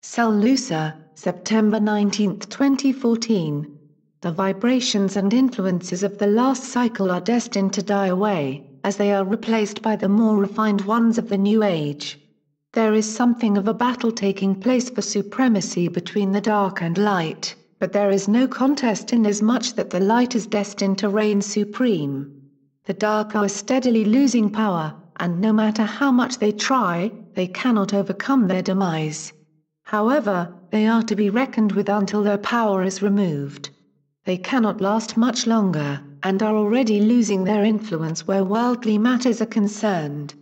SaLuSa, September 19, 2014. The vibrations and influences of the last cycle are destined to die away, as they are replaced by the more refined ones of the new age. There is something of a battle taking place for supremacy between the dark and light, but there is no contest inasmuch that the light is destined to reign supreme. The dark are steadily losing power, and no matter how much they try, they cannot overcome their demise. However, they are to be reckoned with until their power is removed. They cannot last much longer, and are already losing their influence where worldly matters are concerned.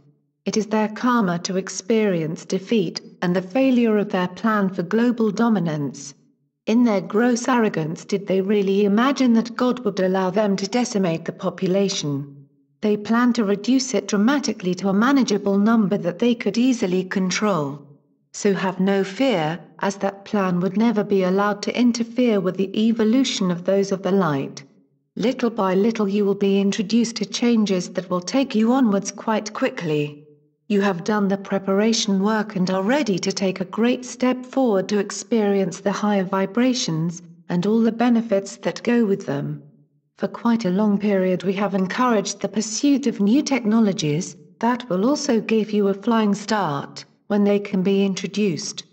It is their karma to experience defeat, and the failure of their plan for global dominance. In their gross arrogance did they really imagine that God would allow them to decimate the population? They plan to reduce it dramatically to a manageable number that they could easily control. So have no fear, as that plan would never be allowed to interfere with the evolution of those of the light. Little by little you will be introduced to changes that will take you onwards quite quickly. You have done the preparation work and are ready to take a great step forward to experience the higher vibrations, and all the benefits that go with them. For quite a long period we have encouraged the pursuit of new technologies, that will also give you a flying start when they can be introduced.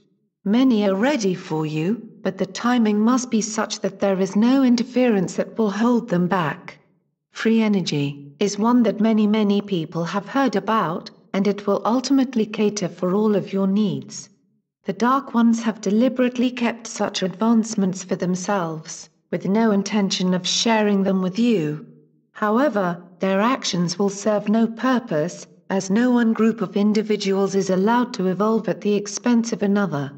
Many are ready for you, but the timing must be such that there is no interference that will hold them back. Free energy is one that many people have heard about, and it will ultimately cater for all of your needs. The Dark Ones have deliberately kept such advancements for themselves, with no intention of sharing them with you. However, their actions will serve no purpose, as no one group of individuals is allowed to evolve at the expense of another.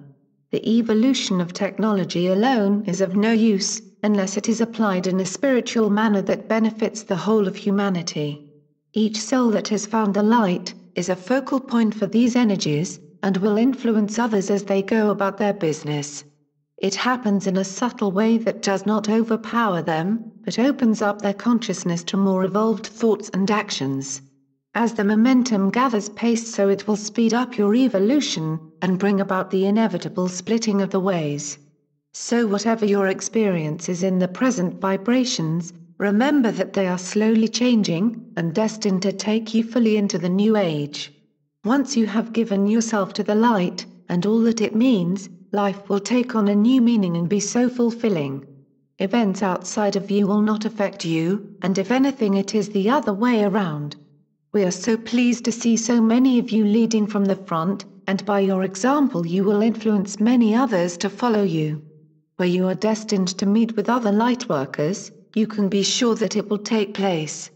The evolution of technology alone is of no use, unless it is applied in a spiritual manner that benefits the whole of humanity. Each soul that has found the light is a focal point for these energies, and will influence others as they go about their business. It happens in a subtle way that does not overpower them, but opens up their consciousness to more evolved thoughts and actions. As the momentum gathers pace, so it will speed up your evolution, and bring about the inevitable splitting of the ways. So whatever your experience is in the present vibrations, remember that they are slowly changing, and destined to take you fully into the new age. Once you have given yourself to the light, and all that it means, life will take on a new meaning and be so fulfilling. Events outside of you will not affect you, and if anything it is the other way around. We are so pleased to see so many of you leading from the front, and by your example you will influence many others to follow you. Where you are destined to meet with other lightworkers, you can be sure that it will take place.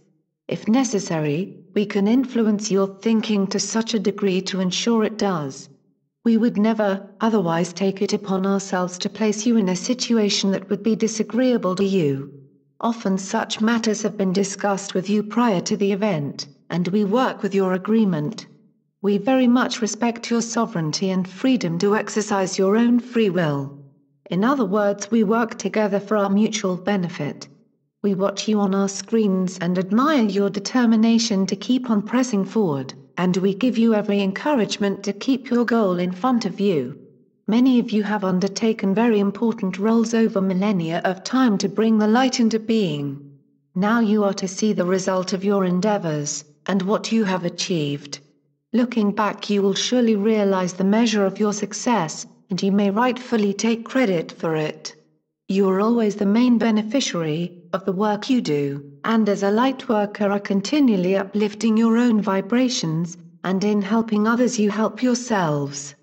If necessary, we can influence your thinking to such a degree to ensure it does. We would never, otherwise, take it upon ourselves to place you in a situation that would be disagreeable to you. Often such matters have been discussed with you prior to the event, and we work with your agreement. We very much respect your sovereignty and freedom to exercise your own free will. In other words, we work together for our mutual benefit. We watch you on our screens and admire your determination to keep on pressing forward, and we give you every encouragement to keep your goal in front of you. Many of you have undertaken very important roles over millennia of time to bring the light into being. Now you are to see the result of your endeavors, and what you have achieved. Looking back, you will surely realize the measure of your success, and you may rightfully take credit for it. You are always the main beneficiary of the work you do, and as a light worker are continually uplifting your own vibrations, and in helping others you help yourselves.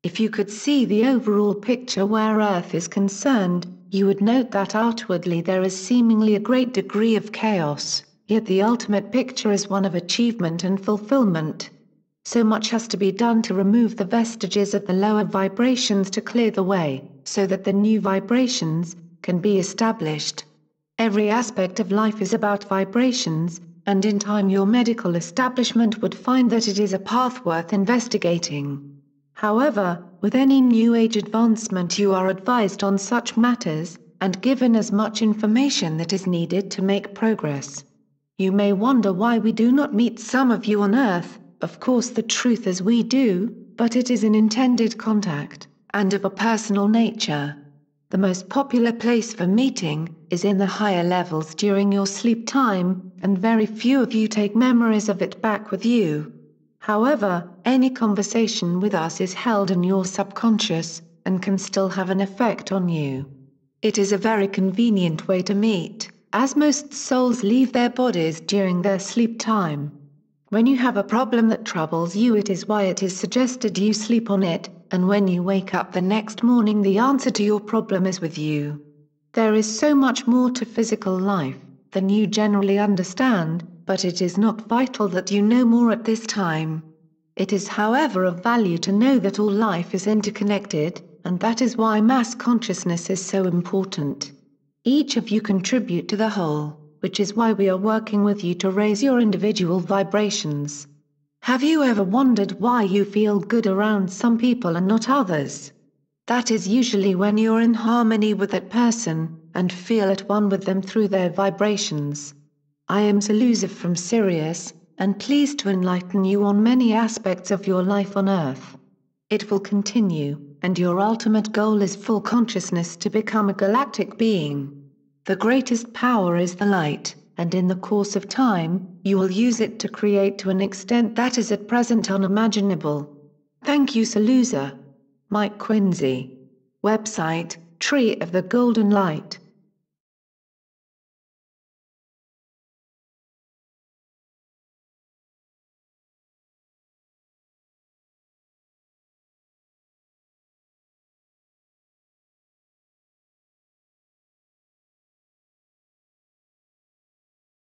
If you could see the overall picture where Earth is concerned, you would note that outwardly there is seemingly a great degree of chaos, yet the ultimate picture is one of achievement and fulfillment. So much has to be done to remove the vestiges of the lower vibrations to clear the way, so that the new vibrations can be established. Every aspect of life is about vibrations, and in time your medical establishment would find that it is a path worth investigating. However, with any New Age advancement you are advised on such matters, and given as much information that is needed to make progress. You may wonder why we do not meet some of you on Earth. Of course the truth is we do, but it is an intended contact, and of a personal nature. The most popular place for meeting is in the higher levels during your sleep time, and very few of you take memories of it back with you. However, any conversation with us is held in your subconscious, and can still have an effect on you. It is a very convenient way to meet, as most souls leave their bodies during their sleep time. When you have a problem that troubles you, it is why it is suggested you sleep on it, and when you wake up the next morning the answer to your problem is with you. There is so much more to physical life than you generally understand, but it is not vital that you know more at this time. It is however of value to know that all life is interconnected, and that is why mass consciousness is so important. Each of you contribute to the whole, which is why we are working with you to raise your individual vibrations. Have you ever wondered why you feel good around some people and not others? That is usually when you're in harmony with that person, and feel at one with them through their vibrations. I am SaLuSa from Sirius, and pleased to enlighten you on many aspects of your life on Earth. It will continue, and your ultimate goal is full consciousness to become a galactic being. The greatest power is the light, and in the course of time, you will use it to create to an extent that is at present unimaginable. Thank you, SaLuSa. Mike Quincy. Website, Tree of the Golden Light.